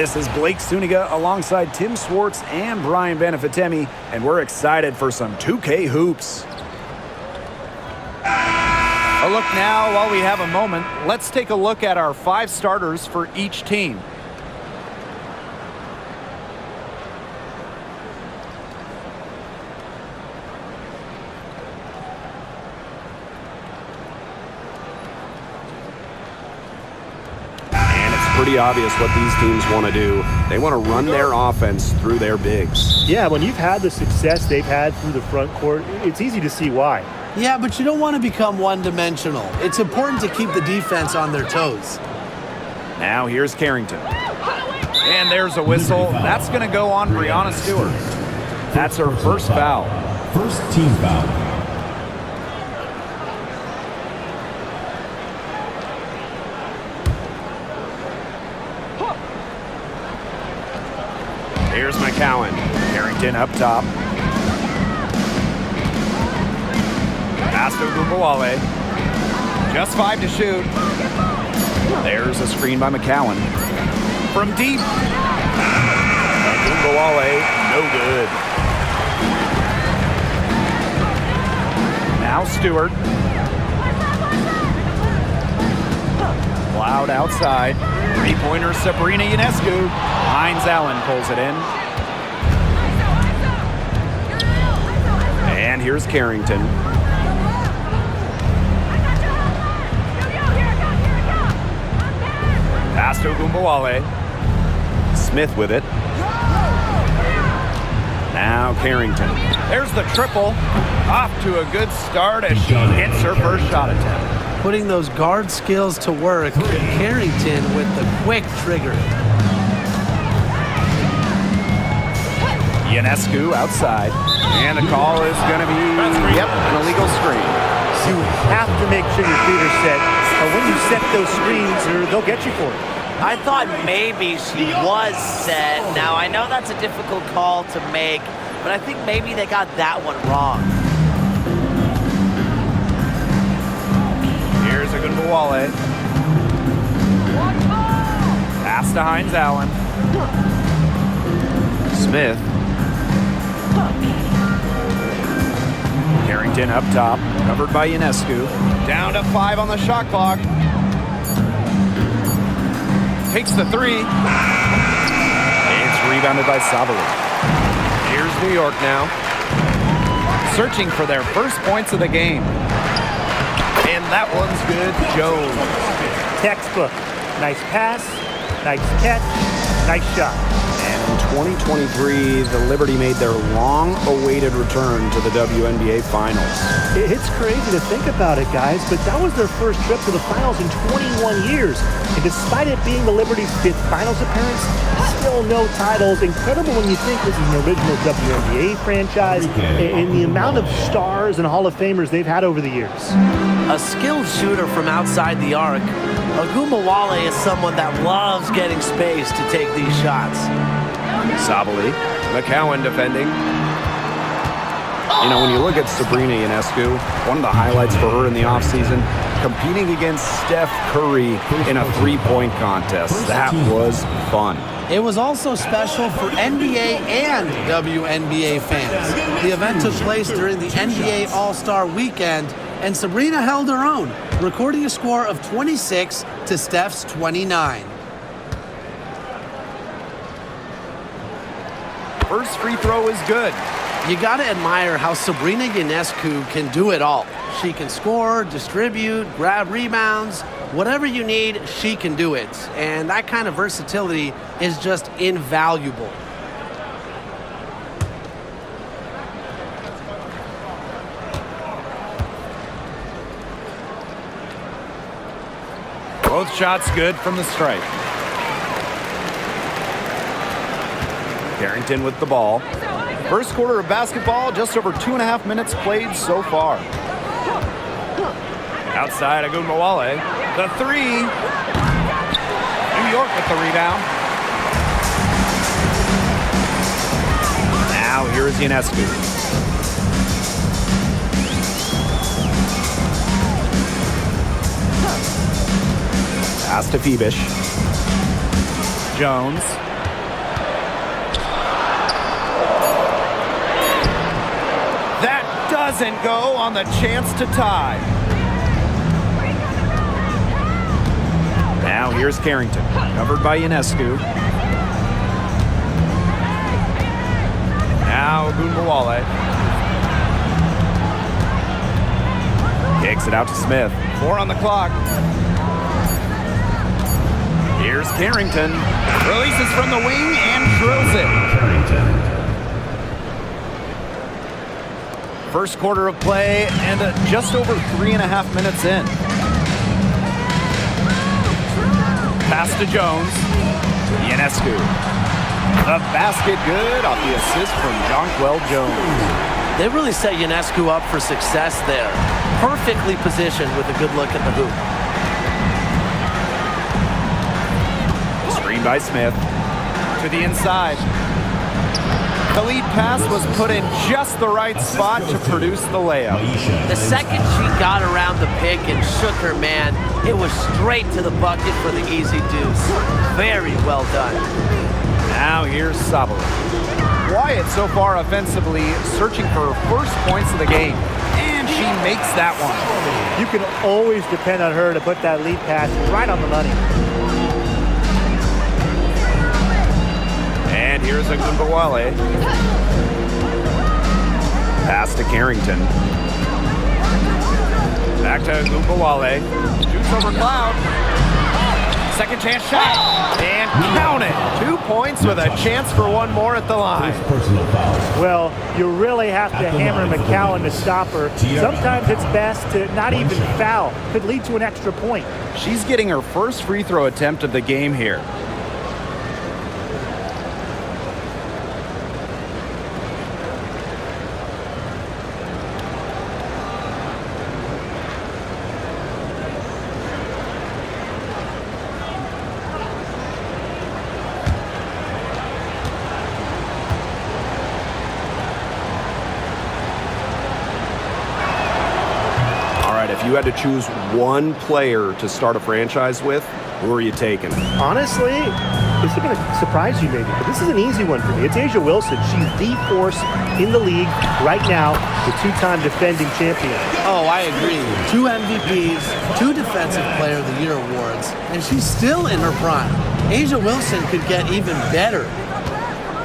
This is Blake Suniga alongside Tim Swartz and Brian Benefitemi, and we're excited for some 2K hoops. A look now while we have a moment. Let's take a look at our 5 starters for each team. Pretty obvious what these teams want to do. They want to run their offense through their bigs. Yeah, when you've had the success they've had through the front court, it's easy to see why. Yeah, but you don't want to become one-dimensional. It's important to keep the defense on their toes. Now here's Carrington. And there's a whistle. That's going to go on Brianna Stewart. That's her first foul. First team foul. Here's McCowan. Carrington up top. Pass to Ogunbowale. Just 5 to shoot. There's a screen by McCowan. From deep. Ogunbowale, no good. Now Stewart. Loud outside. Three-pointer Sabrina Ionescu. Hines Allen pulls it in. And here's Carrington. Pass to Ogunbowale. Smith with it. Now Carrington. There's the triple. Off to a good start as she hits her first shot attempt. Putting those guard skills to work, Carrington with the quick trigger. Ionescu outside. And the call is going to be, an illegal screen. So you have to make sure your feet are set. When you set those screens, they'll get you for it. I thought maybe she was set. Now, I know that's a difficult call to make, but I think maybe they got that one wrong. Here's Ogunbowale. Pass to Hines Allen. Smith. Carrington up top, covered by Ionescu. Down to 5 on the shot clock. Takes the 3. It's rebounded by Sabali. Here's New York now. Searching for their first points of the game. And that one's good. Jones. Textbook. Nice pass, nice catch, nice shot. And in 2023, the Liberty made their long-awaited return to the WNBA Finals. It's crazy to think about it, guys, but that was their first trip to the finals in 21 years. And despite it being the Liberty's 5th finals appearance, still no titles. Incredible when you think this is an original WNBA franchise and the amount of stars and Hall of Famers they've had over the years. A skilled shooter from outside the arc, Ogunbowale is someone that loves getting space to take these shots. Sabali, McCowan defending. You know, when you look at Sabrina Ionescu, one of the highlights for her in the offseason, competing against Steph Curry in a three-point contest. That was fun. It was also special for NBA and WNBA fans. The event took place during the NBA All-Star Weekend, and Sabrina held her own, recording a score of 26 to Steph's 29. First free throw is good. You got to admire how Sabrina Ionescu can do it all. She can score, distribute, grab rebounds. Whatever you need, she can do it. And that kind of versatility is just invaluable. Both shots good from the stripe. Carrington with the ball. First quarter of basketball, just over 2.5 minutes played so far. Outside, Ogunbowale. The 3. New York with the rebound. Now here's Ionescu. Pass to Phoebish. Jones. doesn't go on the chance to tie. Now here's Carrington, covered by Ionescu. Now Ogunbowale. Kicks it out to Smith. 4 on the clock. Here's Carrington. Releases from the wing and drills it. First quarter of play and just over 3.5 minutes in. Pass to Jones. Ionescu. The basket good off the assist from Jonquel Jones. They really set Ionescu up for success there. Perfectly positioned with a good look at the hoop. Screen by Smith. To the inside. The lead pass was put in just the right spot to produce the layup. The second she got around the pick and shook her man, it was straight to the bucket for the easy deuce. Very well done. Now here's Sabali. Wyatt so far offensively searching for her first points of the game. And she makes that one. You can always depend on her to put that lead pass right on the money. And here's Ogunbowale. Pass to Carrington. Back to Ogunbowale. Shoots over Cloud. Second chance shot. And count it. 2 points with a chance for one more at the line. Personal foul. Well, you really have to hammer McCowan to stop her. Sometimes it's best to not even foul. Could lead to an extra point. She's getting her first free throw attempt of the game here. If you had to choose one player to start a franchise with, who are you taking? Honestly, this is going to surprise you maybe, but this is an easy one for me. It's A'ja Wilson. She's the force in the league right now, the two-time defending champion. Oh, I agree. 2 MVPs, 2 Defensive Player of the Year awards, and she's still in her prime. A'ja Wilson could get even better.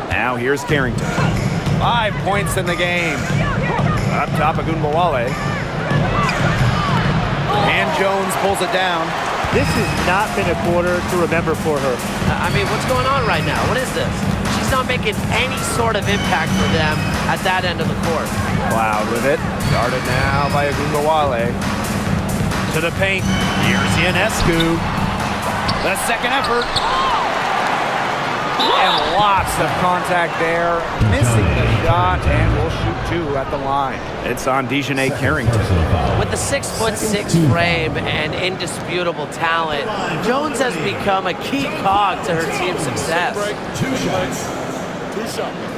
Now here's Carrington. 5 points in the game. Up top, Ogunbowale. And Jones pulls it down. This has not been a quarter to remember for her. I mean, what's going on right now? What is this? She's not making any sort of impact for them at that end of the court. Cloud with it. Guarded now by Ogunbowale. To the paint. Here's Ionescu. The second effort. And lots of contact there. Missing the shot, and will shoot 2 at the line. It's on Dejanay Carrington. With the 6'6" frame and indisputable talent, Jones has become a key cog to her team's success. 2 shots. 2 shots.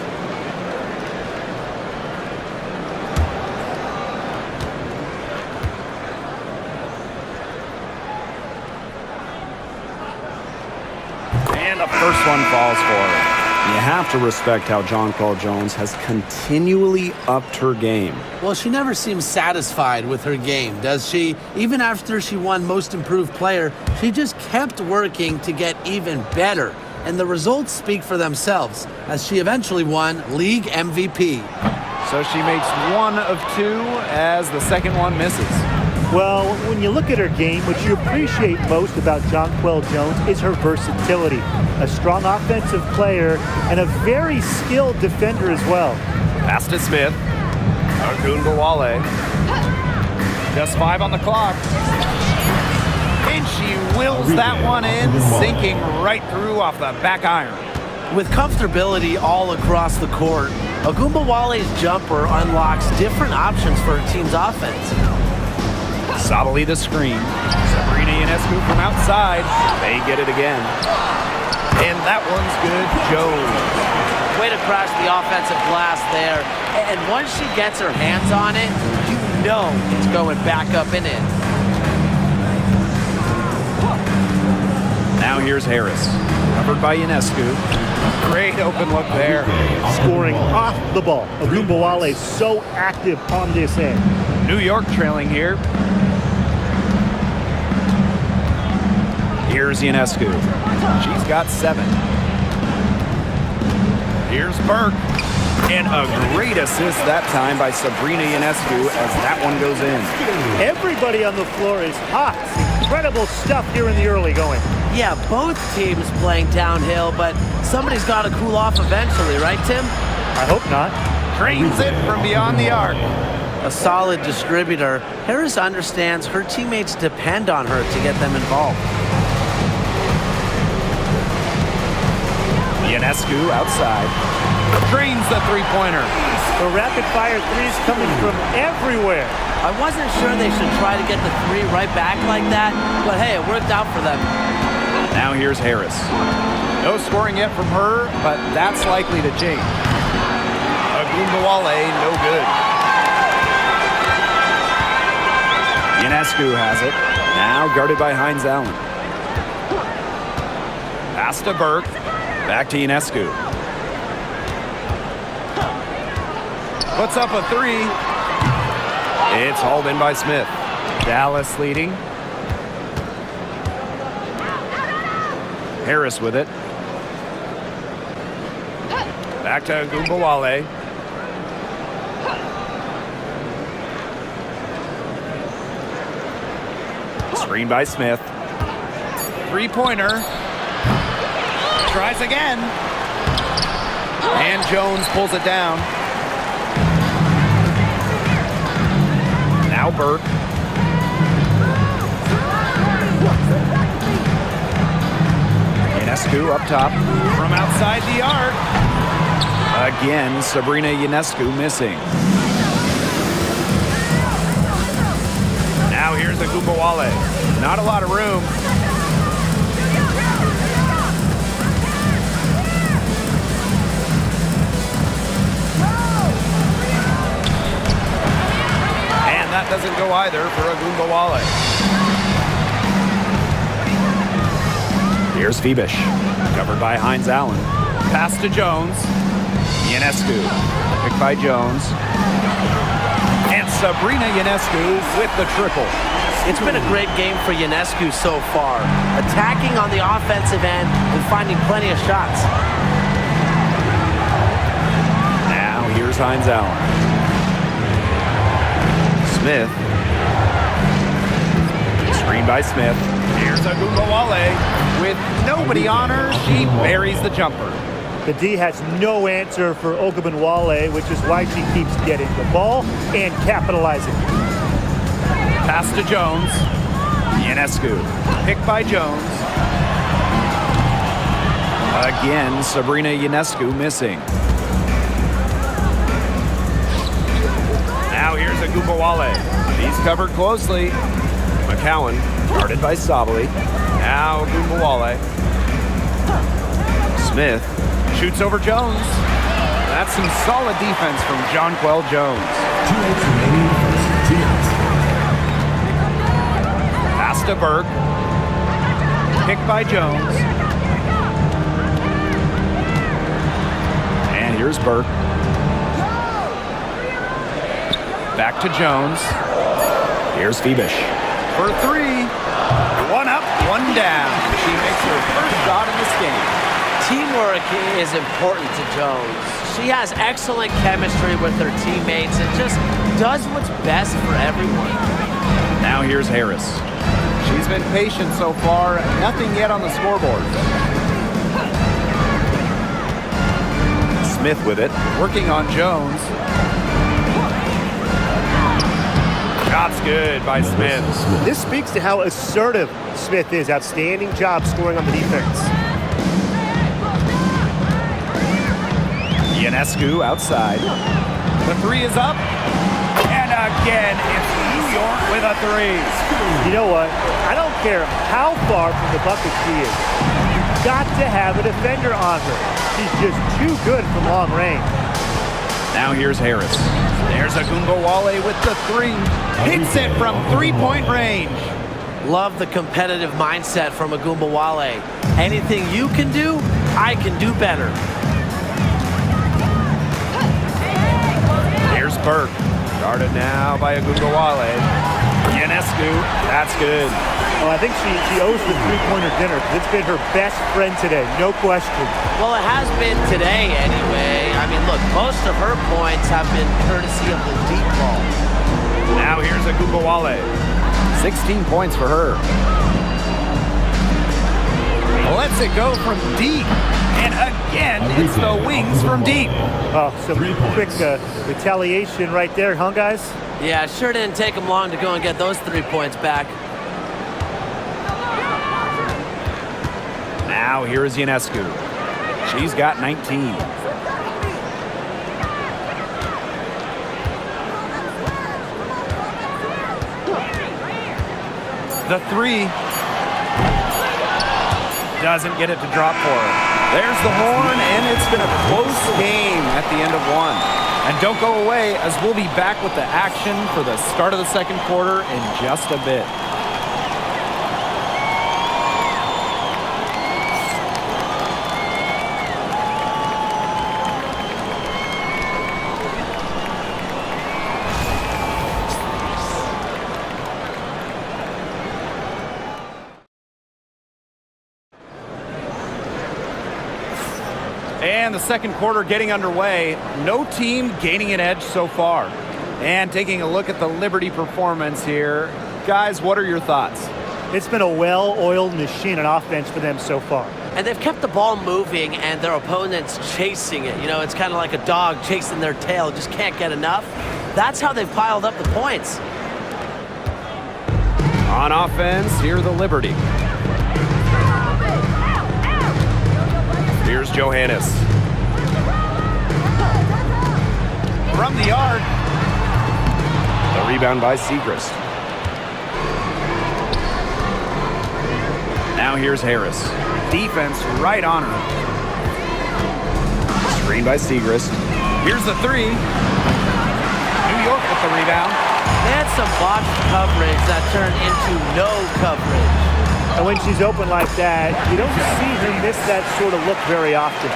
And the first one falls for her. You have to respect how Jonquel Jones has continually upped her game. Well, she never seems satisfied with her game, does she? Even after she won Most Improved Player, she just kept working to get even better. And the results speak for themselves, as she eventually won League MVP. So she makes 1 of 2 as the second one misses. Well, when you look at her game, what you appreciate most about Jonquel Jones is her versatility. A strong offensive player and a very skilled defender as well. Pass to Smith. Ogunbowale. Just 5 on the clock. And she wills that one in, sinking right through off the back iron. With comfortability all across the court, Ogunbowale's jumper unlocks different options for her team's offense. Sabali the screen. Sabrina Ionescu from outside. They get it again. And that one's good. Jones. Way to crash the offensive glass there. And once she gets her hands on it, you know it's going back up and in. Now here's Harris. Covered by Ionescu. Great open look there. Scoring off the ball. Ogunbowale so active on this end. New York trailing here. Here's Ionescu. She's got 7. Here's Burke. And a great assist that time by Sabrina Ionescu as that one goes in. Everybody on the floor is hot. Incredible stuff here in the early going. Yeah, both teams playing downhill, but somebody's got to cool off eventually, right, Tim? I hope not. Drains it from beyond the arc. A solid distributor. Harris understands her teammates depend on her to get them involved. Ionescu outside. Drains the three-pointer. The rapid-fire threes coming from everywhere. I wasn't sure they should try to get the 3 right back like that, but hey, it worked out for them. Now here's Harris. No scoring yet from her, but that's likely to change. Ogunbowale, no good. Ionescu has it. Now guarded by Hines Allen. Pass to Burke. Back to Ionescu. Puts up a 3. It's hauled in by Smith. Dallas leading. Harris with it. Back to Ogunbowale. Screen by Smith. Three-pointer. Tries again. And Jones pulls it down. Now Burke. Ionescu up top. From outside the arc. Again, Sabrina Ionescu missing. Now here's Ogunbowale. Not a lot of room. And that doesn't go either for Ogunbowale. Here's Phoebish. Covered by Hines Allen. Pass to Jones. Ionescu. Picked by Jones. And Sabrina Ionescu with the triple. It's been a great game for Ionescu so far, attacking on the offensive end and finding plenty of shots. Now here's Hines Allen. Smith. Screen by Smith. Here's Ogunbowale. With nobody on her, she buries the jumper. The D has no answer for Ogunbowale, which is why she keeps getting the ball and capitalizing. Pass to Jones. Ionescu. Picked by Jones. Again, Sabrina Ionescu missing. Now here's Ogunbowale. She's covered closely. McCowan, guarded by Sabali. Now Ogunbowale. Smith. Shoots over Jones. That's some solid defense from Jonquel Jones. Pass to Burke. Picked by Jones. And here's Burke. Back to Jones. Here's Phoebish. For 3. One up, one down. She makes her first shot in this game. Teamwork is important to Jones. She has excellent chemistry with her teammates and just does what's best for everyone. Now here's Harris. She's been patient so far. Nothing yet on the scoreboard. Smith with it. Working on Jones. Shot's good by Smith. This speaks to how assertive Smith is. Outstanding job scoring on the defense. Ionescu outside. The 3 is up. And again, it's New York with a 3. You know what? I don't care how far from the bucket she is. You've got to have a defender on her. She's just too good from long range. Now here's Harris. There's Ogunbowale with the 3. Hits it from 3-point range. Love the competitive mindset from Ogunbowale. Anything you can do, I can do better. Here's Burke. Guarded now by Agundawale. Ionescu, that's good. Oh, I think she owes the three-pointer dinner because it's been her best friend today, no question. Well, it has been today anyway. I mean, look, most of her points have been courtesy of the deep ball. Now here's Agundawale. 16 points for her. Lets it go from deep. And again, it's the wings from deep. Oh, some quick retaliation right there, huh, guys? Yeah, it sure didn't take them long to go and get those 3 points back. Now here is Ionescu. She's got 19. The three doesn't get it to drop for her. There's the horn, and it's been a close game at the end of one. And don't go away, as we'll be back with the action for the start of the second quarter in just a bit. And the second quarter getting underway. No team gaining an edge so far. And taking a look at the Liberty performance here. Guys, what are your thoughts? It's been a well-oiled machine on offense for them so far. And they've kept the ball moving and their opponents chasing it. You know, it's kind of like a dog chasing their tail, just can't get enough. That's how they've piled up the points. On offense, here the Liberty. Here's Johannes. From the arc. The rebound by Segrist. Now here's Harris. Defense right on her. Screen by Segrist. Here's the three. New York with the rebound. They had some botched coverage that turned into no coverage. And when she's open like that, you don't see her miss that sort of look very often.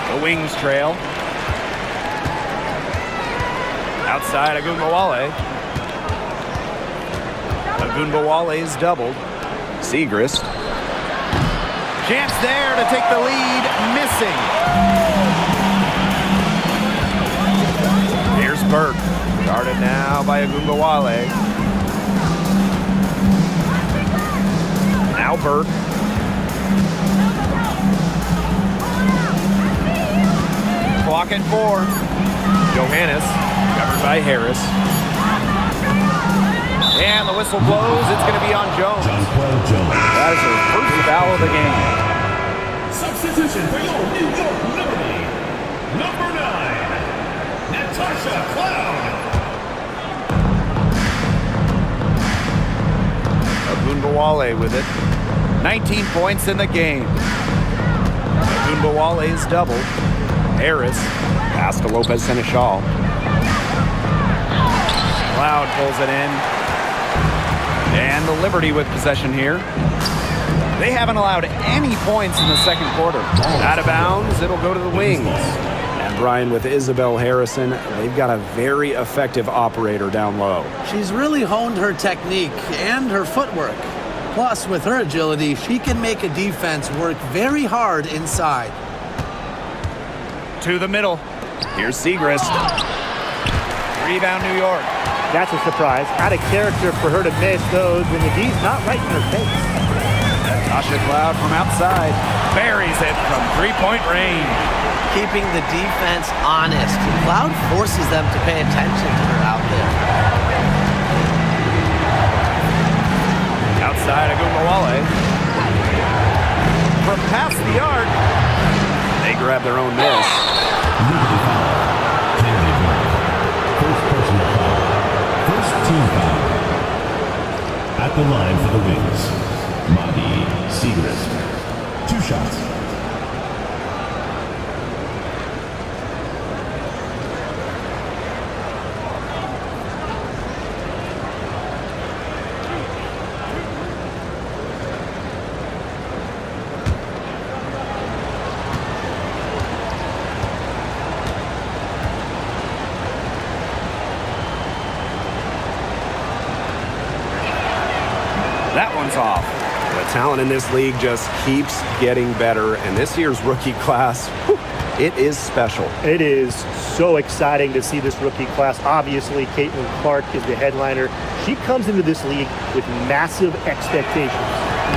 The wings trail. Outside Agundawale. Agundawale's doubled. Segrist. Chance there to take the lead. Missing. Here's Burke. Guarded now by Agundawale. Now Burke. Clock at 4. Johannes, covered by Harris. And the whistle blows. It's going to be on Jones. That is her first foul of the game. Substitution for your New York Liberty. Number 9, Natasha Cloud. Agundawale with it. 19 points in the game. Agundawale's double. Harris. Pass to Lopez Seneschal. Cloud pulls it in. And the Liberty with possession here. They haven't allowed any points in the second quarter. Out of bounds, it'll go to the wings. And Brian, with Isabel Harrison, they've got a very effective operator down low. She's really honed her technique and her footwork. Plus, with her agility, she can make a defense work very hard inside. To the middle. Here's Segrist. Rebound New York. That's a surprise. Out of character for her to miss those when the D's not right in her face. Natasha Cloud from outside. Buries it from three-point range. Keeping the defense honest. Cloud forces them to pay attention to her out there. Outside Agundawale. From past the arc. They grab their own miss. First personal foul. First team foul. At the line for the Wings, Maddie Segrist. 2 shots. Talent in this league just keeps getting better, and this year's rookie class, it is special. It is so exciting to see this rookie class. Obviously, Caitlin Clark is the headliner. She comes into this league with massive expectations.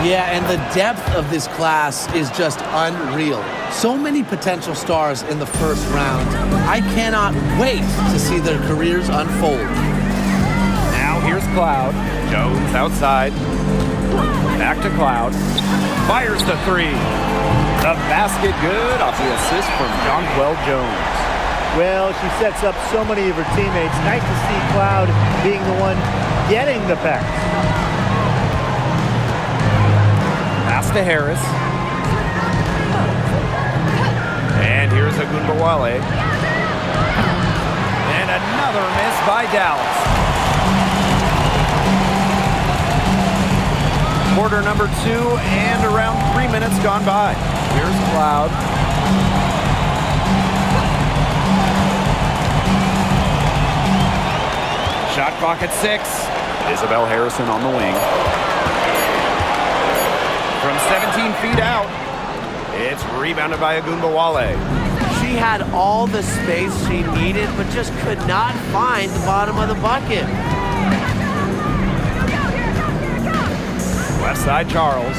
Yeah, and the depth of this class is just unreal. So many potential stars in the first round. I cannot wait to see their careers unfold. Now here's Cloud. Jones outside. Back to Cloud. Fires the three. The basket good off the assist from Jonquel Jones. Well, she sets up so many of her teammates. Nice to see Cloud being the one getting the pass. Pass to Harris. And here's Agunbowale. And another miss by Dallas. Quarter number 2 and around 3 minutes gone by. Here's Cloud. Shot clock at 6. Isabel Harrison on the wing. From 17 feet out, it's rebounded by Agunbowale. She had all the space she needed, but just could not find the bottom of the bucket. Left side, Charles.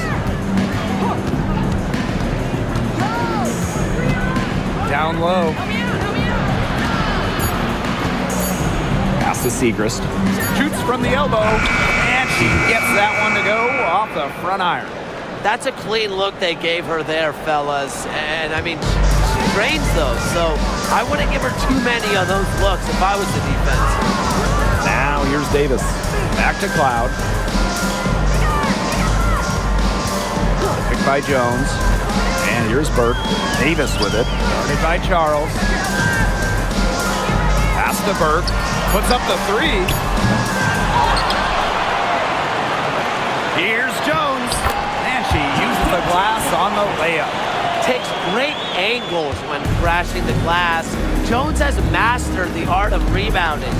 Down low. Pass to Segrist. Shoots from the elbow, and she gets that one to go off the front iron. That's a clean look they gave her there, fellas. And I mean, she drains those, so I wouldn't give her too many of those looks if I was the defense. Now here's Davis. Back to Cloud. Picked by Jones. And here's Burke. Davis with it. Guarded by Charles. Pass to Burke. Puts up the three. Here's Jones. And she uses the glass on the layup. Takes great angles when crashing the glass. Jones has mastered the art of rebounding.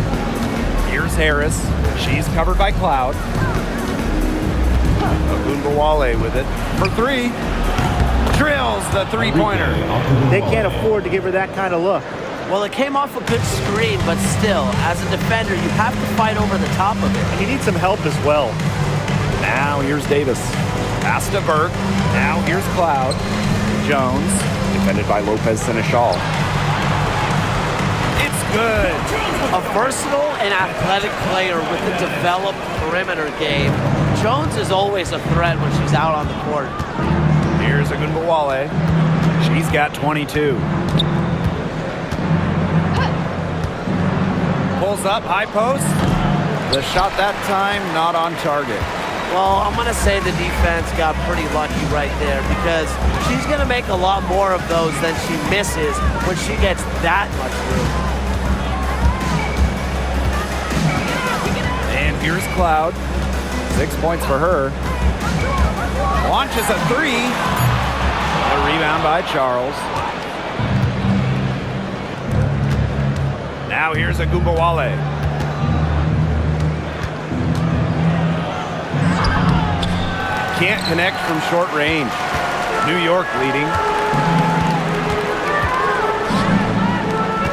Here's Harris. She's covered by Cloud. Agunbowale with it for three. Drills the three-pointer. They can't afford to give her that kind of look. Well, it came off a good screen, but still, as a defender, you have to fight over the top of it. And you need some help as well. Now here's Davis. Pass to Burke. Now here's Cloud. Jones. Defended by Lopez Seneschal. It's good. A versatile and athletic player with a developed perimeter game. Jones is always a threat when she's out on the court. Here's Agunbowale. She's got 22. Pulls up, high post. The shot that time, not on target. Well, I'm going to say the defense got pretty lucky right there because she's going to make a lot more of those than she misses when she gets that much room. And here's Cloud. 6 points for her. Launches a three. A rebound by Charles. Now here's Agunbowale. Can't connect from short range. New York leading.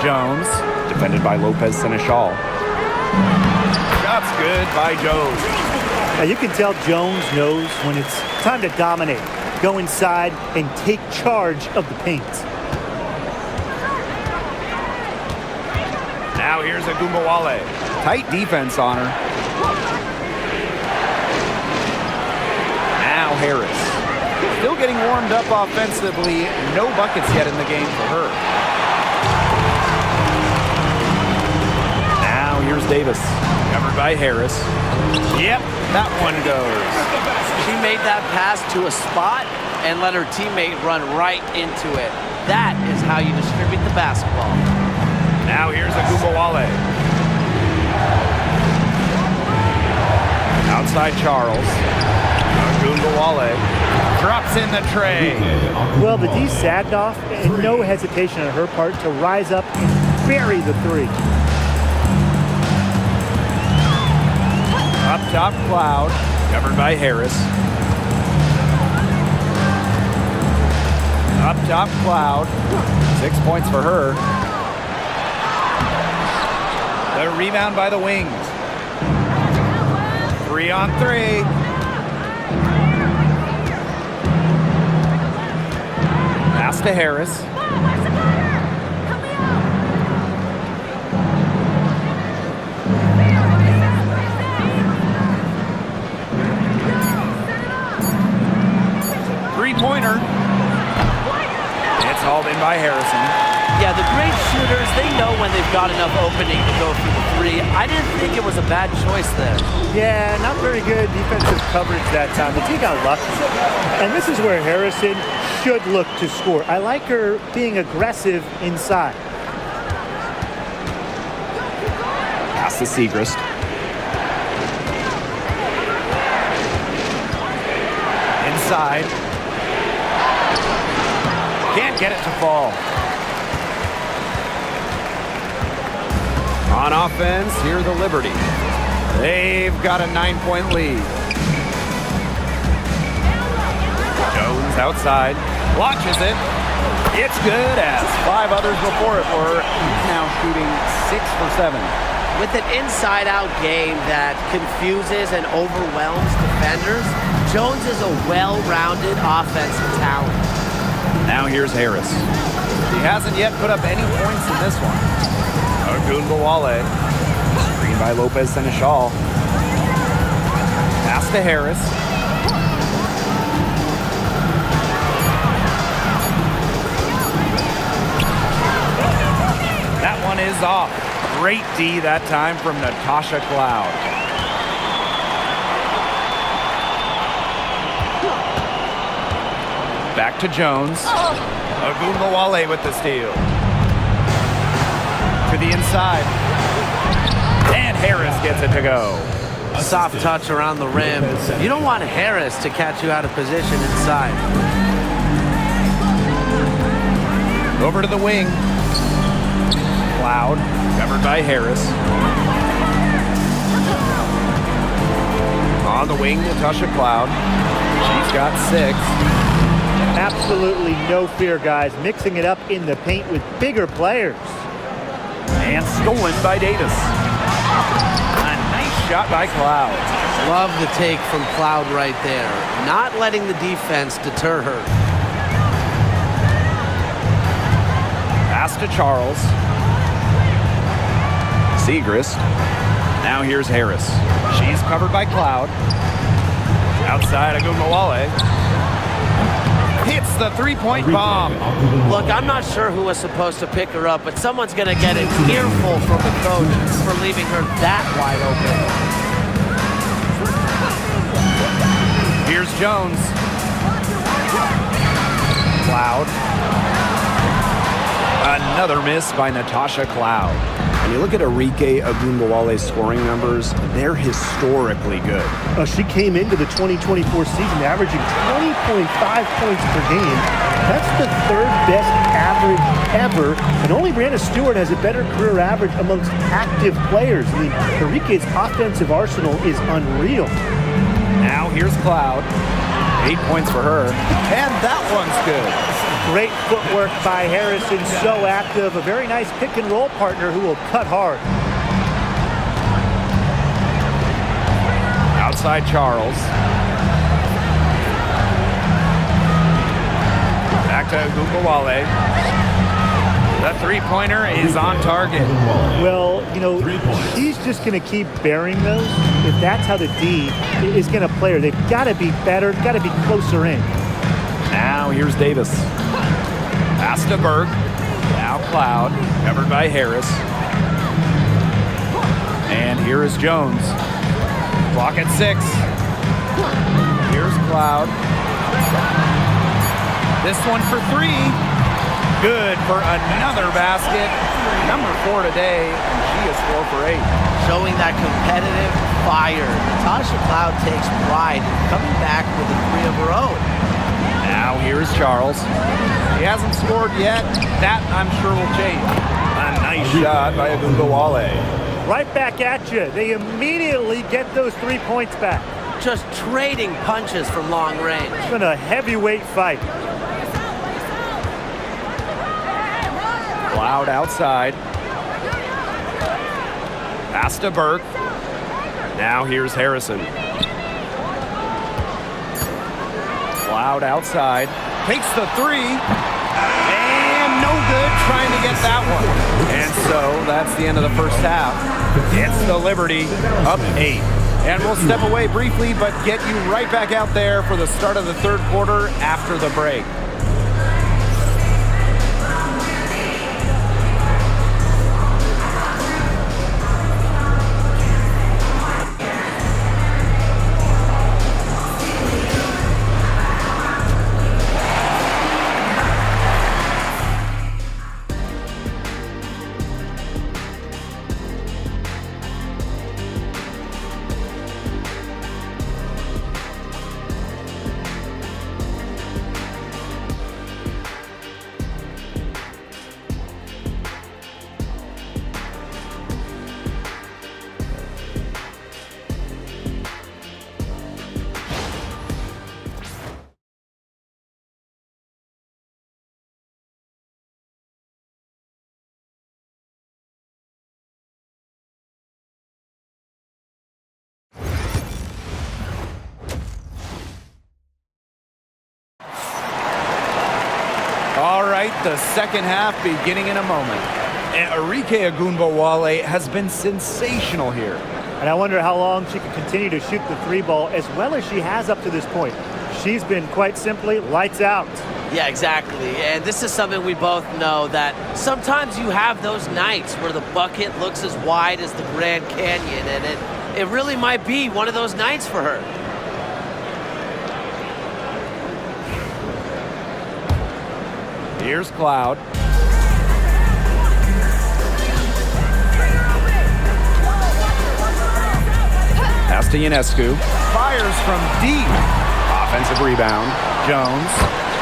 Jones. Defended by Lopez Seneschal. Shot's good by Jones. Now you can tell Jones knows when it's time to dominate, go inside, and take charge of the paint. Now here's Agunbowale. Tight defense on her. Now Harris. Still getting warmed up offensively. No buckets yet in the game for her. Now here's Davis. Covered by Harris. Yep, that one goes. She made that pass to a spot and let her teammate run right into it. That is how you distribute the basketball. Now here's Agunbowale. Outside Charles. Agunbowale drops in the tray. Well, the D sagged off, and no hesitation on her part to rise up and bury the three. Up top, Cloud. Covered by Harris. Up top, Cloud. 6 points for her. The rebound by the Wings. 3-on-3. Pass to Harris. Three-pointer. It's hauled in by Harrison. Yeah, the great shooters, they know when they've got enough opening to go for the three. I didn't think it was a bad choice there. Yeah, not very good defensive coverage that time. The team got lucky. And this is where Harrison should look to score. I like her being aggressive inside. Pass to Segrist. Inside. Can't get it to fall. On offense, here the Liberty. They've got a 9-point lead. Jones outside. Launches it. It's good as 5 others before it were. He's now shooting 6 for 7. With an inside-out game that confuses and overwhelms defenders, Jones is a well-rounded offensive talent. Now here's Harris. He hasn't yet put up any points in this one. Ogunbowale. Screen by Lopez Seneschal. Pass to Harris. That one is off. Great D that time from Natasha Cloud. Back to Jones. Ogunbowale with the steal. To the inside. And Harris gets it to go. A soft touch around the rim. You don't want Harris to catch you out of position inside. Over to the wing. Cloud, covered by Harris. On the wing, Natasha Cloud. She's got 6. Absolutely no fear, guys. Mixing it up in the paint with bigger players. And stolen by Davis. A nice shot by Cloud. Love the take from Cloud right there. Not letting the defense deter her. Pass to Charles. Segrist. Now here's Harris. She's covered by Cloud. Outside, Ogunbowale. Hits the 3-point bomb. Look, I'm not sure who was supposed to pick her up, but someone's going to get an earful from the coach for leaving her that wide open. Here's Jones. Cloud. Another miss by Natasha Cloud. When you look at Arike Ogunbowale's scoring numbers, they're historically good. She came into the 2024 season averaging 20.5 points per game. That's the 3rd best average ever, and only Brianna Stewart has a better career average amongst active players. I mean, Arike's offensive arsenal is unreal. Now here's Cloud. 8 points for her. And that one's good. Great footwork by Harrison, so active. A very nice pick-and-roll partner who will cut hard. Outside Charles. Back to Ogunbowale. The 3-pointer is on target. Well, you know, she's just going to keep bearing those. If that's how the D is going to play her, they've got to be better, got to be closer in. Now here's Davis. Pass to Berg. Now Cloud, covered by Harris. And here is Jones. Clock at 6. Here's Cloud. This one for 3. Good for another basket. Number 4 today, and she is 4 for 8. Showing that competitive fire. Natasha Cloud takes pride in coming back with a 3 of her own. Now here's Charles. He hasn't scored yet. That, I'm sure, will change. A nice shot by Ogunbowale. Right back at you. They immediately get those 3 points back. Just trading punches from long range. It's been a heavyweight fight. Cloud outside. Pass to Burke. Now here's Harrison. Cloud outside. Takes the three. And no good trying to get that one. And so that's the end of the first half. It's the Liberty up 8. And we'll step away briefly, but get you right back out there for the start of the third quarter after the break. All right, the second half beginning in a moment. And Arike Ogunbowale has been sensational here. And I wonder how long she can continue to shoot the three ball as well as she has up to this point. She's been quite simply lights out. Yeah, exactly. And this is something we both know, that sometimes you have those nights where the bucket looks as wide as the Grand Canyon, and it really might be one of those nights for her. Here's Cloud. Pass to Ionescu. Fires from deep. Offensive rebound. Jones.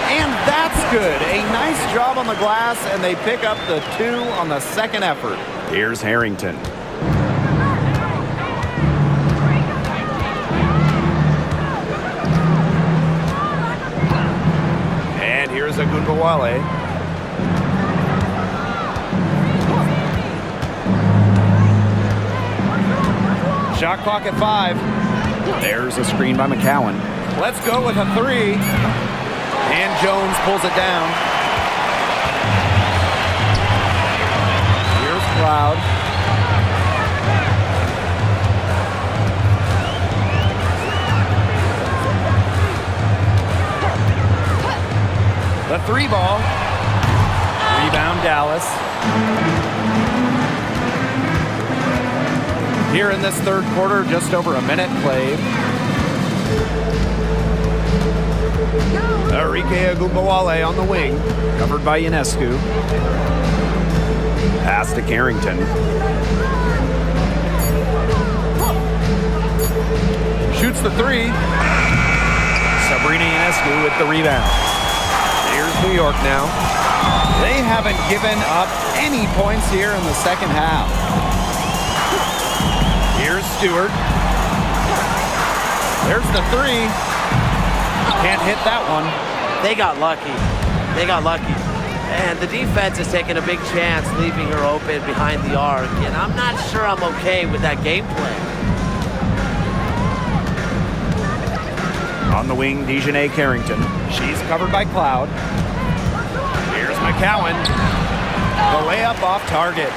And that's good. A nice job on the glass, and they pick up the 2 on the second effort. Here's Harrington. And here's Ogunbowale. Shot clock at 5. There's a screen by McCowan. Let's go with a 3. And Jones pulls it down. Here's Cloud. The 3 ball. Rebound Dallas. Here in this third quarter, just over a minute played. Arike Ogunbowale on the wing, Covered by Ionescu. Pass to Carrington. shoots the 3. Sabrina Ionescu with the rebound. Here's New York now. They haven't given up any points here in the second half. Here's Stewart. There's the 3. Can't hit that one. They got lucky. They got lucky. And the defense is taking a big chance leaving her open behind the arc. And I'm not sure I'm okay with that game plan. On the wing, Dejanay Carrington. She's covered by Cloud. Here's McCowan. The layup off target.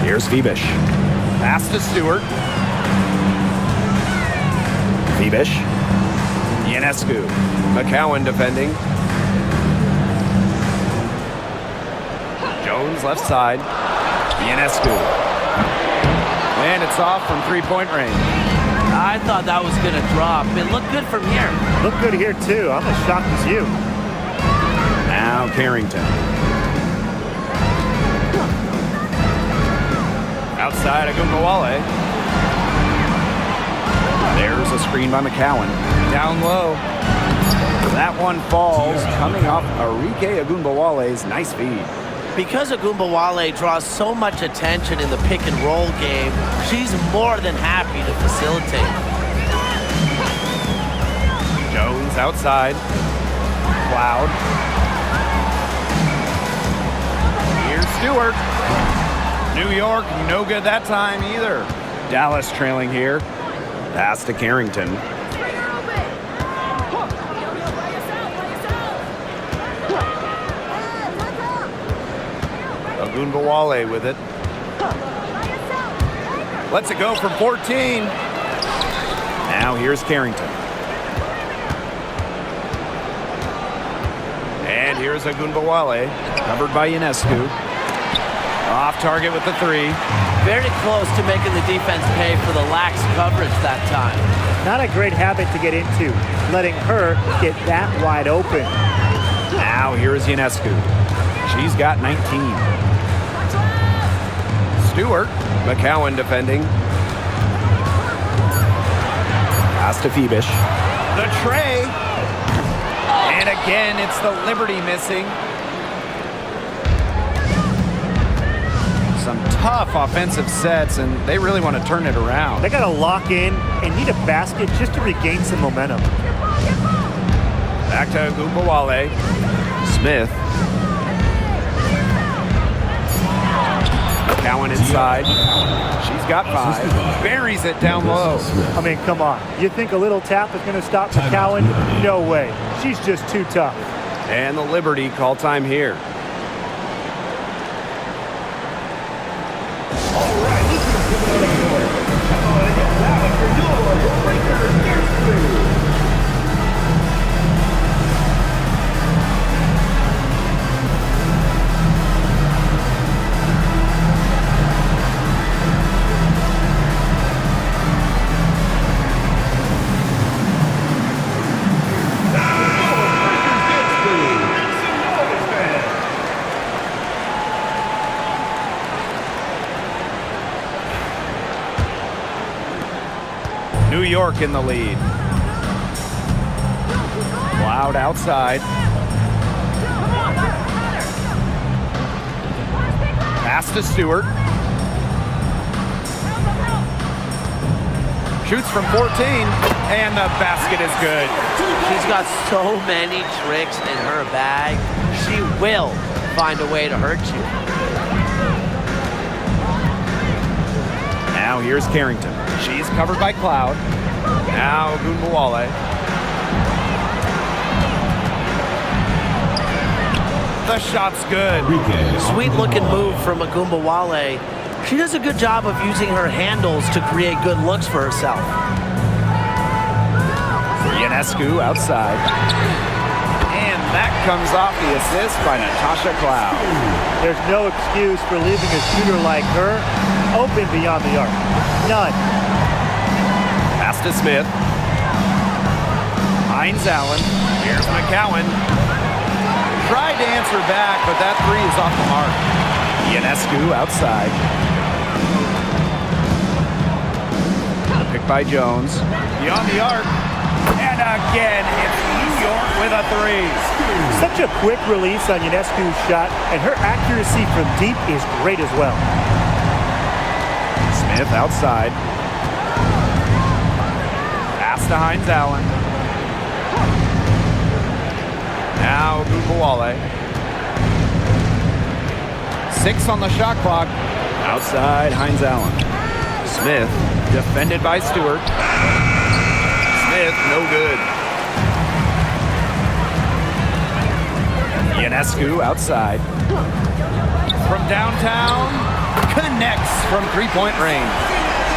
Here's Phoebish. Pass to Stewart. Phoebish. Ionescu. McCowan defending. Jones left side. Ionescu. And it's off from three-point range. I thought that was going to drop. It looked good from here. Looked good here, too. I'm as shocked as you. Now Carrington. Outside Ogunbowale. There's a screen by McCowan. Down low. That one falls, coming off Arike Ogunbowale's nice feed. Because Ogunbowale draws so much attention in the pick and roll game, she's more than happy to facilitate. Jones outside. Cloud. Stewart. New York, no good that time either. Dallas trailing here. Pass to Carrington. Ogunbowale with it. Lets it go from 14. Now here's Carrington. And here's Ogunbowale, covered by Ionescu. Off target with the three. Very close to making the defense pay for the lax coverage that time. Not a great habit to get into, letting her get that wide open. Now here's Ionescu. She's got 19. Stewart. McCowan defending. Pass to Phoebish. The tray. And again, it's the Liberty missing. Some tough offensive sets, and they really want to turn it around. They got to lock in and need a basket just to regain some momentum. Back to Ogunbowale. Smith. McCowan inside. She's got 5. Buries it down low. I mean, come on. You think a little tap is going to stop McCowan? No way. She's just too tough. And the Liberty call time here. New York in the lead. Cloud outside. Pass to Stewart. Shoots from 14, and the basket is good. She's got so many tricks in her bag. She will find a way to hurt you. Now here's Carrington. She's covered by Cloud. Now Ogunbowale. The shot's good. Sweet looking move from Ogunbowale. She does a good job of using her handles to create good looks for herself. Ionescu outside. And that comes off the assist by Natasha Cloud. There's no excuse for leaving a shooter like her open beyond the arc. None. Pass to Smith. Hines Allen. Here's McCowan. Tried to answer back, but that three is off the mark. Ionescu outside. The pick by Jones. Beyond the arc. And again, it's New York with a three. Such a quick release on Ionescu's shot, and her accuracy from deep is great as well. Smith outside. Pass to Hines Allen. Now Ogunbowale. 6 on the shot clock. Outside Hines Allen. Smith defended by Stewart. Smith, no good. Ionescu outside. From downtown, connects from three-point range.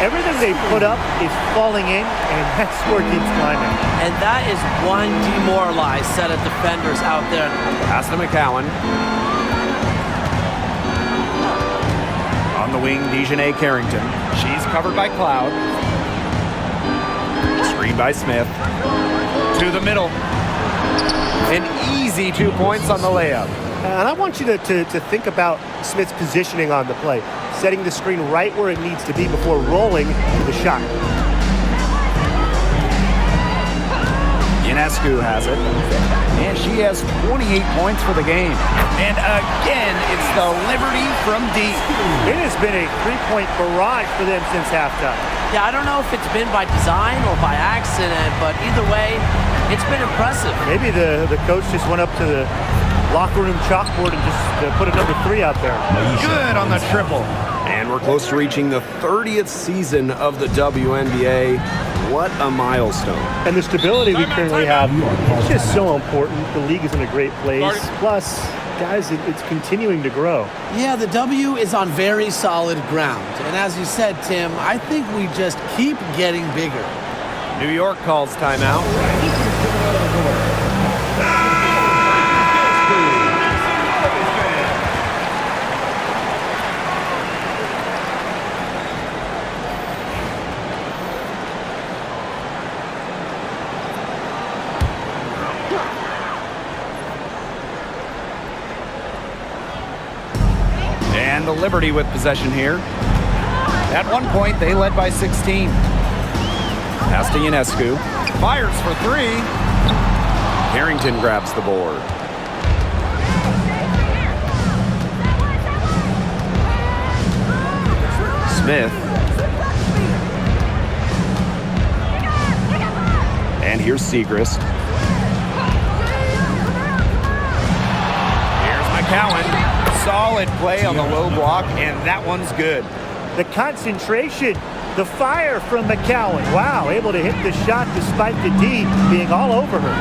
Everything they put up is falling in, and that score keeps climbing. And that is one demoralized set of defenders out there. Pass to McCowan. On the wing, Dejanay Carrington. She's covered by Cloud. Screen by Smith. To the middle. An easy 2 points on the layup. And I want you to think about Smith's positioning on the play, setting the screen right where it needs to be before rolling the shot. Ionescu has it. And she has 28 points for the game. And again, it's the Liberty from deep. It has been a three-point barrage for them since halftime. Yeah, I don't know if it's been by design or by accident, but either way, it's been impressive. Maybe the coach just went up to the locker room chalkboard and just put a number 3 out there. Good on the triple. And we're close to reaching the 30th season of the WNBA. What a milestone. And the stability we currently have, it's just so important. The league is in a great place. Plus, guys, it's continuing to grow. Yeah, the W is on very solid ground. And as you said, Tim, I think we just keep getting bigger. New York calls timeout. And the Liberty with possession here. At one point, they led by 16. Pass to Ionescu. Fires for 3. Harrington grabs the board. Smith. And here's Segrist. Here's McCowan. Solid play on the low block, and that one's good. The concentration, the fire from McCowan. Wow, able to hit the shot despite the D being all over her.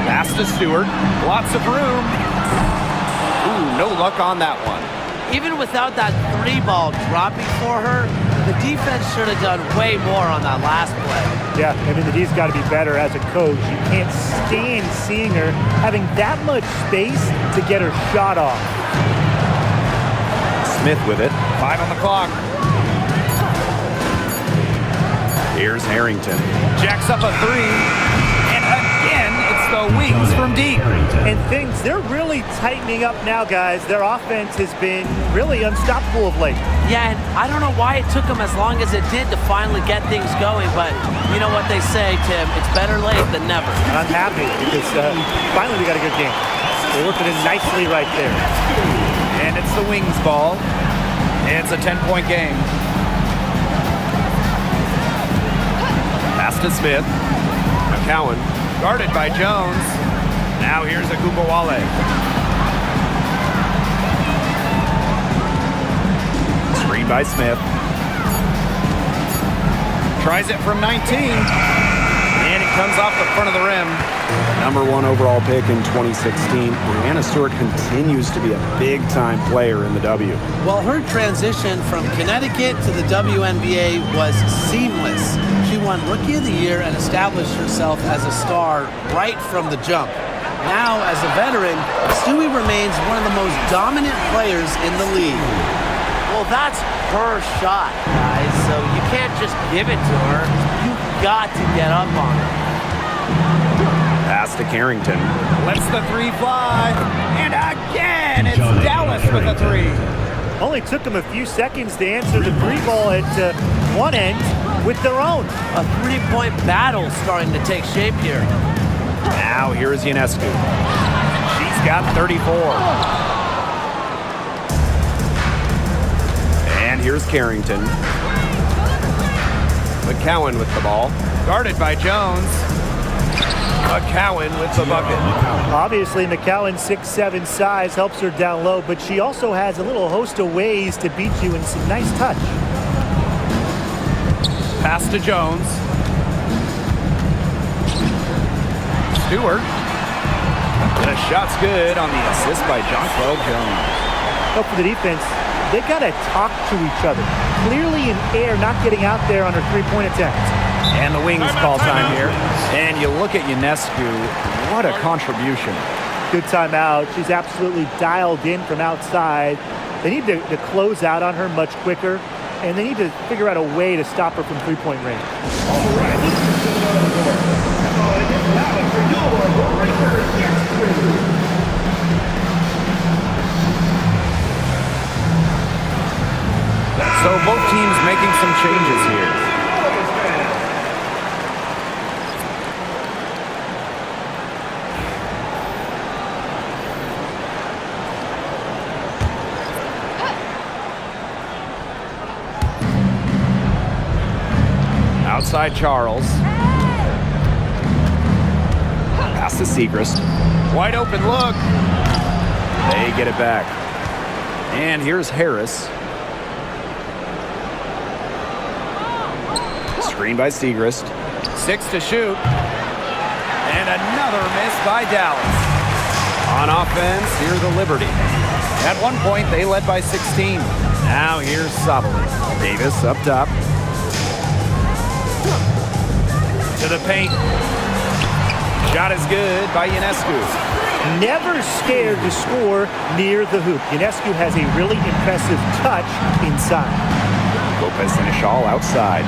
Pass to Stewart. Lots of room. Ooh, no luck on that one. Even without that 3 ball dropping for her, the defense should have done way more on that last play. Yeah, I mean, the D's got to be better as a coach. You can't stand seeing her having that much space to get her shot off. Smith with it. 5 on the clock. Here's Harrington. Jacks up a 3. And again, it's the wings from deep. And they're really tightening up now, guys. Their offense has been really unstoppable of late. Yeah, and I don't know why it took them as long as it did to finally get things going, but you know what they say, Tim, it's better late than never. And I'm happy because finally we got a good game. They're working in nicely right there. And it's the wings ball. It's a 10-point game. Pass to Smith. McCowan. Guarded by Jones. Now here's Agumbawale. Screen by Smith. Tries it from 19. And it comes off the front of the rim. Number 1 overall pick in 2016. Brianna Stewart continues to be a big-time player in the W. Well, her transition from Connecticut to the WNBA was seamless. She won Rookie of the Year and established herself as a star right from the jump. Now, as a veteran, Stewie remains one of the most dominant players in the league. Well, that's her shot, guys, so you can't just give it to her. You've got to get up on it. Pass to Carrington. Lets the 3 fly. And again, it's Dallas with a 3. Only took them a few seconds to answer the 3 ball at one end with their own. A 3-point battle starting to take shape here. Now here's Ionescu. She's got 34. And here's Carrington. McCowan with the ball. Guarded by Jones. McCowan with the bucket. Obviously, McCowan's 6'7" size helps her down low, but she also has a little host of ways to beat you in some nice touch. Pass to Jones. Stewart. And a shot's good on the assist by Jonquel Jones. Up for the defense, they got to talk to each other. Clearly in air, not getting out there on her 3-point attempt. And the wings call time here. And you look at Ionescu, what a contribution. Good timeout. She's absolutely dialed in from outside. They need to close out on her much quicker, and they need to figure out a way to stop her from 3-point range. All right. So both teams making some changes here. Outside Charles. Pass to Segrist. Wide open look. They get it back. And here's Harris. Screen by Segrist. 6 to shoot. And another miss by Dallas. On offense, here's the Liberty. At one point, they led by 16. Now here's Sabali. Davis up top. To the paint. Shot is good by Ionescu. Never scared to score near the hoop. Ionescu has a really impressive touch inside. Lopez and Ishal outside.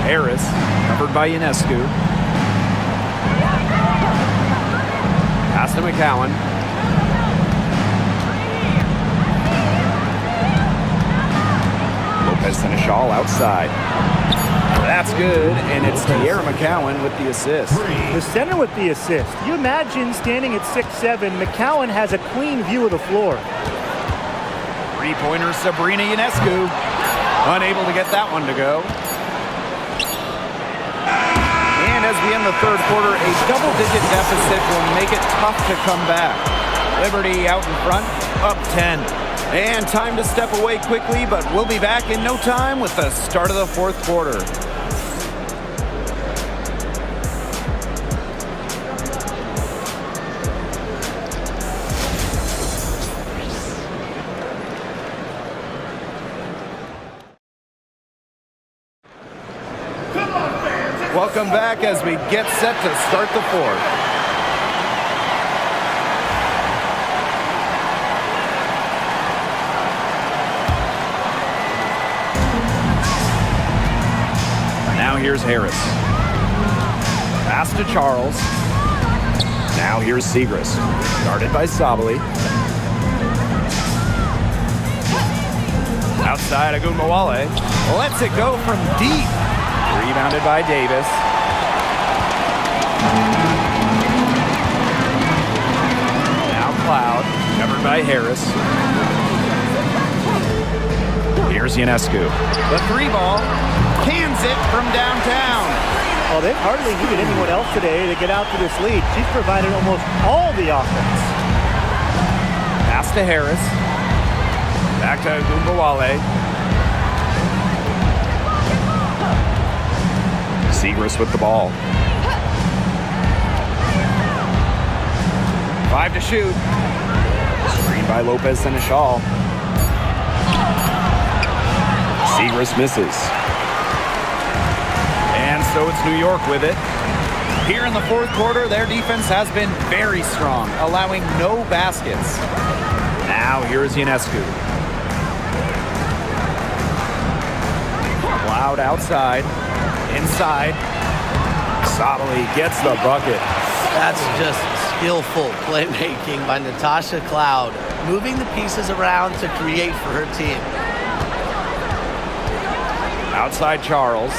Harris covered by Ionescu. Pass to McCowan. Lopez and Ishal outside. That's good, and it's Tierra McCowan with the assist. The center with the assist. You imagine standing at 6'7", McCowan has a clean view of the floor. Three-pointer Sabrina Ionescu. Unable to get that one to go. And as we end the third quarter, a double-digit deficit will make it tough to come back. Liberty out in front, up 10. And time to step away quickly, but we'll be back in no time with the start of the fourth quarter. Welcome back as we get set to start the fourth. Now here's Harris. Pass to Charles. Now here's Segrist. Guarded by Sabali. Outside Agunmawale. Lets it go from deep. Rebounded by Davis. Now Cloud, covered by Harris. Here's Ionescu. The three ball cans it from downtown. Oh, they've hardly needed anyone else today to get out to this lead. She's provided almost all the offense. Pass to Harris. Back to Agunmawale. Segrist with the ball. 5 to shoot. Screen by Lopez and Ishal. Segrist misses. And so it's New York with it. Here in the fourth quarter, their defense has been very strong, allowing no baskets. Now here's Ionescu. Cloud outside. Inside. Sabali gets the bucket. That's just skillful playmaking by Natasha Cloud, moving the pieces around to create for her team. Outside Charles.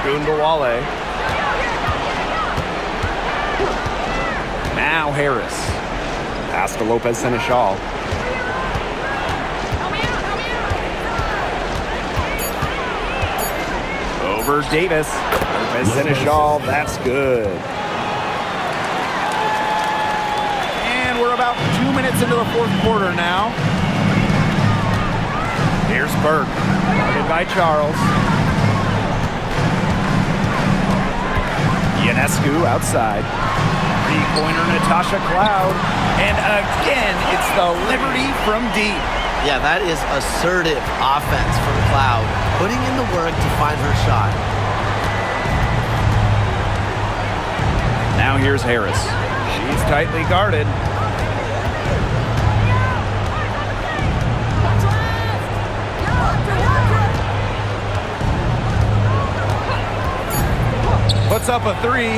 Agunmawale. Now Harris. Pass to Lopez Seneschal. Over Davis. Lopez Seneschal, that's good. And we're about 2 minutes into the fourth quarter now. Here's Burke. Guarded by Charles. Ionescu outside. Three-pointer Natasha Cloud. And again, it's the Liberty from deep. Yeah, that is assertive offense from Cloud, putting in the work to find her shot. Now here's Harris. She's tightly guarded. Puts up a three,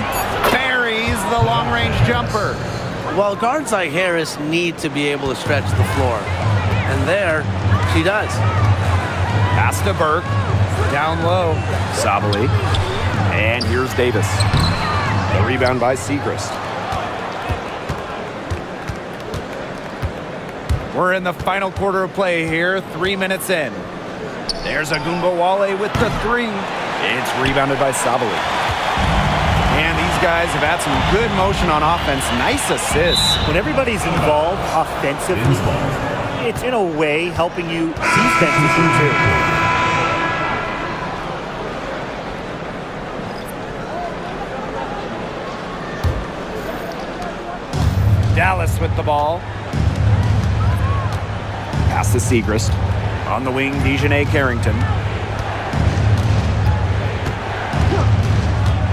buries the long-range jumper. Well, guards like Harris need to be able to stretch the floor. And there, she does. Pass to Burke, down low. Sabali. And here's Davis. The rebound by Segrist. We're in the final quarter of play here, 3 minutes in. There's Agunmawale with the three. It's rebounded by Sabali. And these these guys have had some good motion on offense. Nice assists. When everybody's involved offensively, it's in a way helping you defensively too. Dallas with the ball. Pass to Segrist. On the wing, Dejanay Carrington.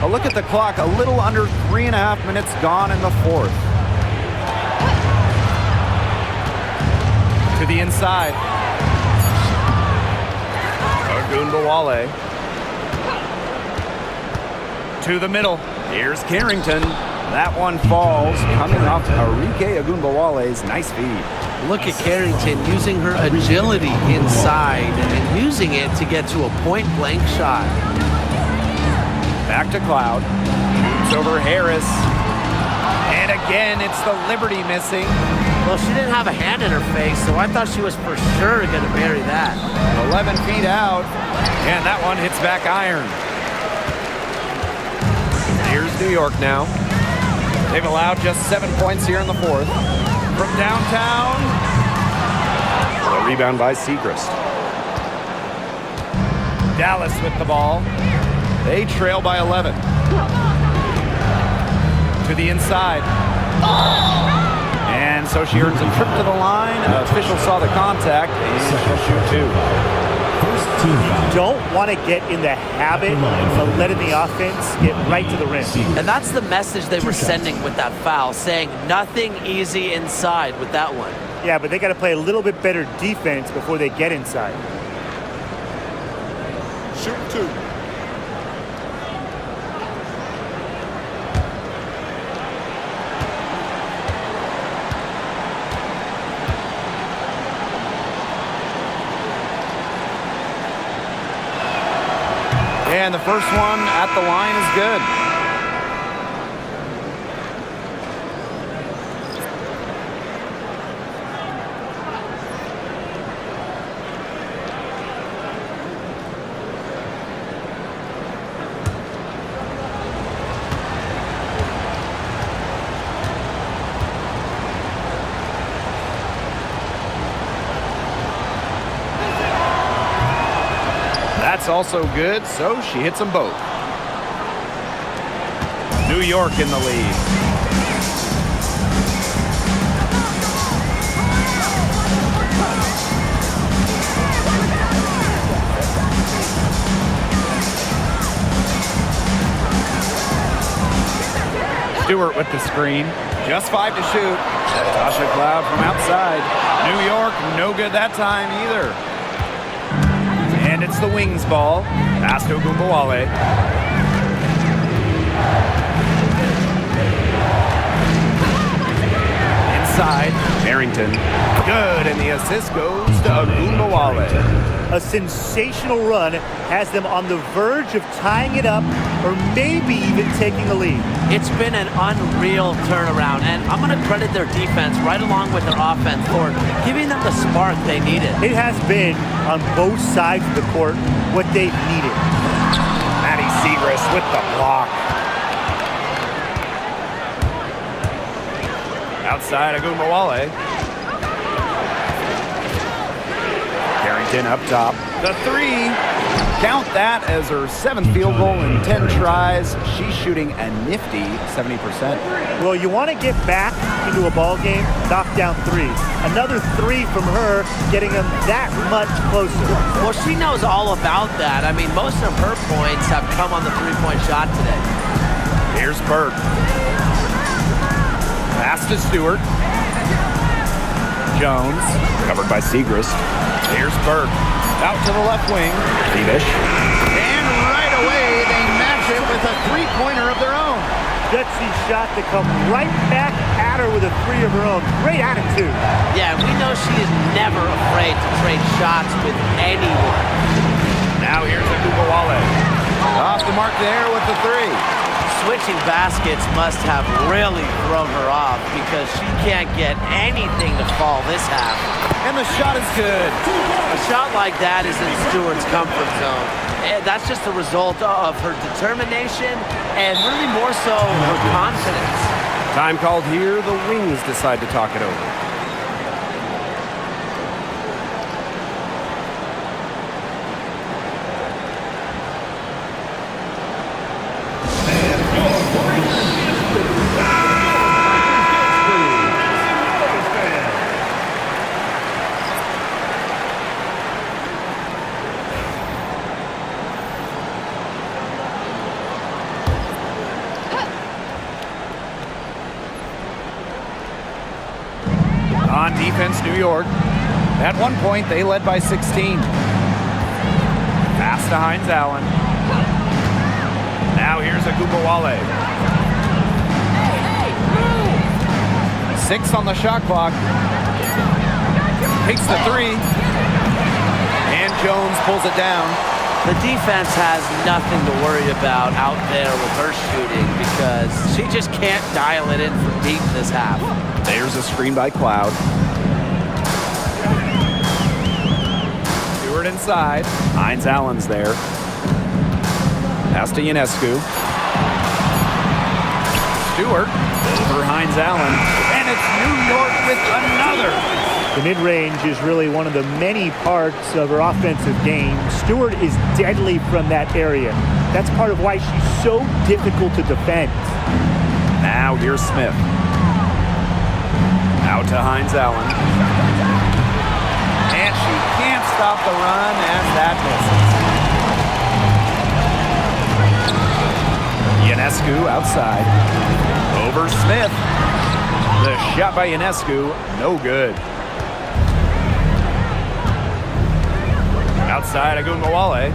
A look at the clock, a little under 3.5 minutes gone in the fourth. To the inside. Ogunbowale. To the middle. Here's Carrington. That one falls, coming off Arike Ogunbowale's nice feed. Look at Carrington using her agility inside and using it to get to a point-blank shot. Back to Cloud. Shoots over Harris. And again, it's the Liberty missing. Well, she didn't have a hand in her face, so I thought she was for sure going to bury that. 11 feet out. And that one hits back iron. Here's New York now. They've allowed just 7 points here in the fourth. From downtown. A rebound by Segrist. Dallas with the ball. They trail by 11. To the inside. And so she earns a trip to the line. Official saw the contact, and she'll shoot two. First team foul. Don't want to get in the habit of letting the offense get right to the rim. And that's the message they were sending with that foul, saying nothing easy inside with that one. Yeah, but they got to play a little bit better defense before they get inside. Shoot two. And the first one at the line is good. That's also good, so she hits them both. New York in the lead. Stewart with the screen. Just 5 to shoot. Tasha Cloud from outside. New York, no good that time either. And it's the Wings ball. Pass to Ogunbowale. Inside. Carrington. Good, and the assist goes to Ogunbowale. A sensational run has them on the verge of tying it up or maybe even taking the lead. It's been an unreal turnaround, and I'm going to credit their defense right along with their offense for giving them the spark they needed. It has been, on both sides of the court, what they've needed. Maddie Segrist with the block. Outside Ogunbowale. Carrington up top. The three. Count that as her 7th field goal in 10 tries. She's shooting a nifty 70%. Well, you want to get back into a ball game, knock down threes. Another 3 from her, getting them that much closer. Well, she knows all about that. I mean, most of her points have come on the three-point shot today. Here's Burke. Pass to Stewart. Jones. Covered by Segrist. Here's Burke. Out to the left wing. Thievish. And right away, they match it with a three-pointer of their own. Gutsy shot to come right back at her with a 3 of her own. Great attitude. Yeah, we know she is never afraid to trade shots with anyone. Now here's Ogunbowale. Off the mark there with the 3. switching baskets must have really thrown her off because she can't get anything to fall this half. And the shot is good. A shot like that is in Stewart's comfort zone. And that's just a result of her determination and really more so her confidence. Time called here. The Wings decide to talk it over. On defense, New York. At one point, they led by 16. Pass to Hines Allen. Now here's Agumbawale. 6 on the shot clock. Takes the 3. And Jones pulls it down. The defense has nothing to worry about out there with her shooting because she just can't dial it in for deep this half. There's a screen by Cloud. Stewart inside. Hines Allen's there. Pass to Ionescu. Stewart over Hines Allen. And it's New York with another. The mid-range is really one of the many parts of her offensive game. Stewart is deadly from that area. That's part of why she's so difficult to defend. Now here's Smith. Out to Hines Allen. And she can't stop the run as that misses. Ionescu outside. Over Smith. The shot by Ionescu, no good. Outside, Agumbawale.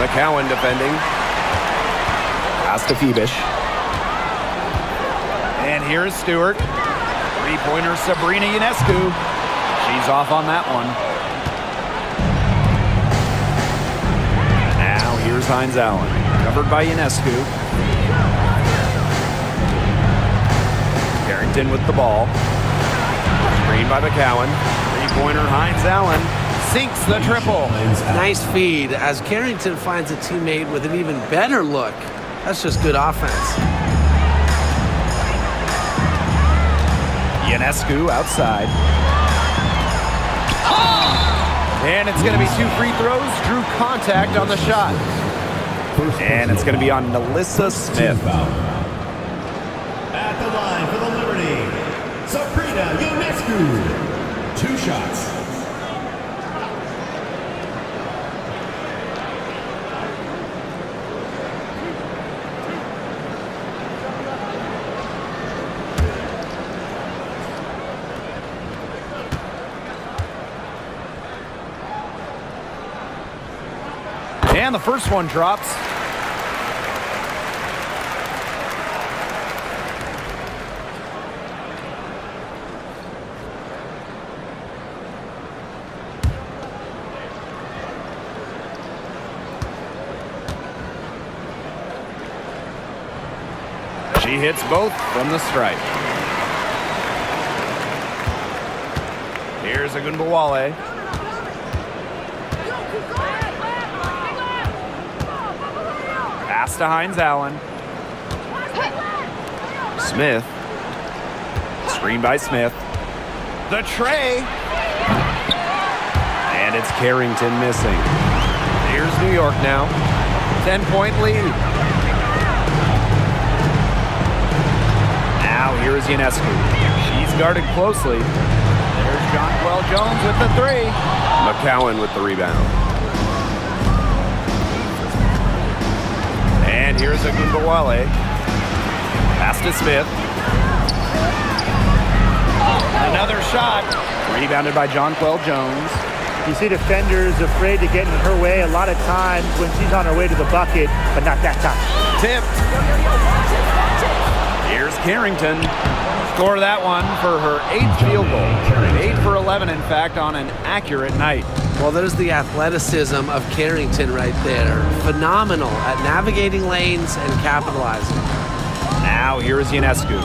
McCowan defending. Pass to Phoebish. And here's Stewart. Three-pointer Sabrina Ionescu. She's off on that one. Now here's Hines Allen. Covered by Ionescu. Carrington with the ball. Screen by McCowan. Three-pointer Hines Allen. Sinks the triple. Nice feed as Carrington finds a teammate with an even better look. That's just good offense. Ionescu outside. And it's going to be 2 free throws. Drew contact on the shot. And it's going to be on Melissa Smith. At the line for the Liberty, Sabrina Ionescu. 2 shots. And the first one drops. She hits both from the stripe. Here's Agumbawale. Pass to Hines Allen. Smith. Screen by Smith. The tray. And it's Carrington missing. Here's New York now. 10-point lead. Now here's Ionescu. She's guarded closely. There's Jonquel Jones with the 3. McCowan with the rebound. And here's Agumbawale. Pass to Smith. Another shot. Rebounded by Jonquel Jones. You see defenders afraid to get in her way a lot of times when she's on her way to the bucket, but not that time. Tipped. Here's Carrington. Score that one for her 8th field goal. 8 for 11, in fact, on an accurate night. Well, there's the athleticism of Carrington right there. Phenomenal at navigating lanes and capitalizing. Now here's Ionescu.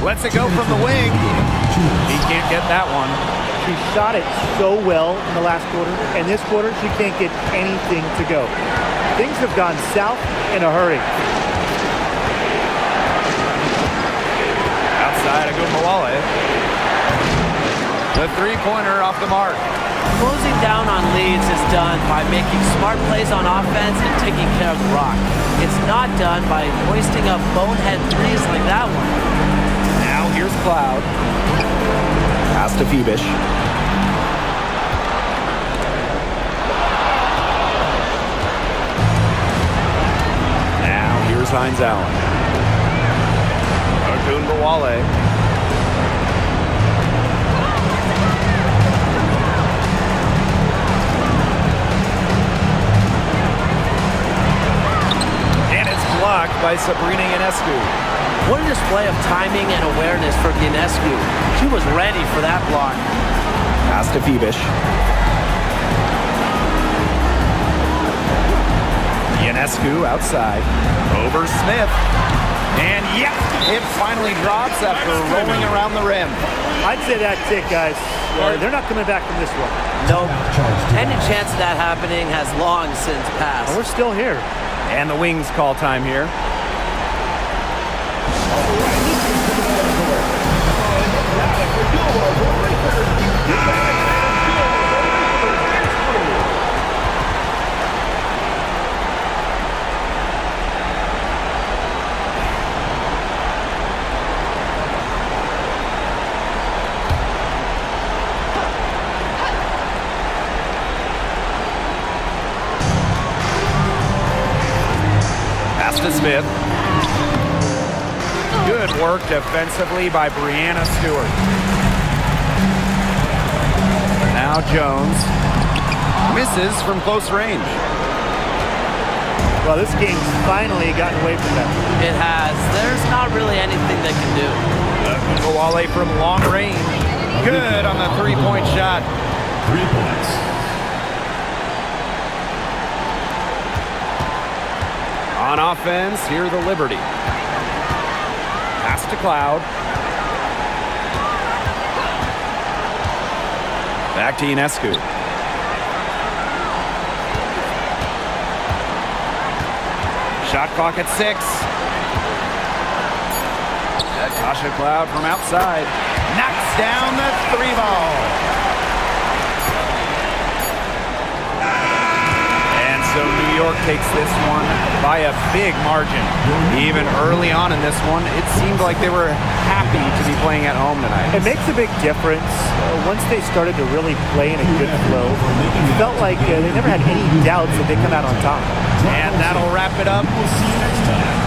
Lets it go from the wing. He can't get that one. She shot it so well in the last quarter, and this quarter she can't get anything to go. Things have gone south in a hurry. Outside Agumbawale. The three-pointer off the mark. Closing down on leads is done by making smart plays on offense and taking care of the rock. It's not done by hoisting up bonehead threes like that one. Now here's Cloud. Pass to Phoebish. Now here's Hines Allen. Agumbawale. Blocked by Sabrina Ionescu. What a display of timing and awareness for Ionescu. She was ready for that block. Pass to Phoebish. Ionescu outside. Over Smith. And yep, it finally drops after rolling around the rim. I'd say that's it, guys. They're not coming back from this one. Nope. Any chance of that happening has long since passed. And we're still here. And the Wings call time here. To Smith. Good work defensively by Brianna Stewart. Now Jones misses from close range. Well, this game's finally gotten away from them. It has. There's not really anything they can do. Agumbawale from long range. Good on the three-point shot. 3 points. On offense, here the Liberty. Pass to Cloud. Back to Ionescu. Shot clock at 6. Tasha Cloud from outside. Knocks down the 3 ball. So New York takes this one by a big margin. Even early on in this one, it seemed like they were happy to be playing at home tonight. It makes a big difference. Once they started to really play in a good flow, it felt like they never had any doubts that they come out on top. And that'll wrap it up. We'll see you next time.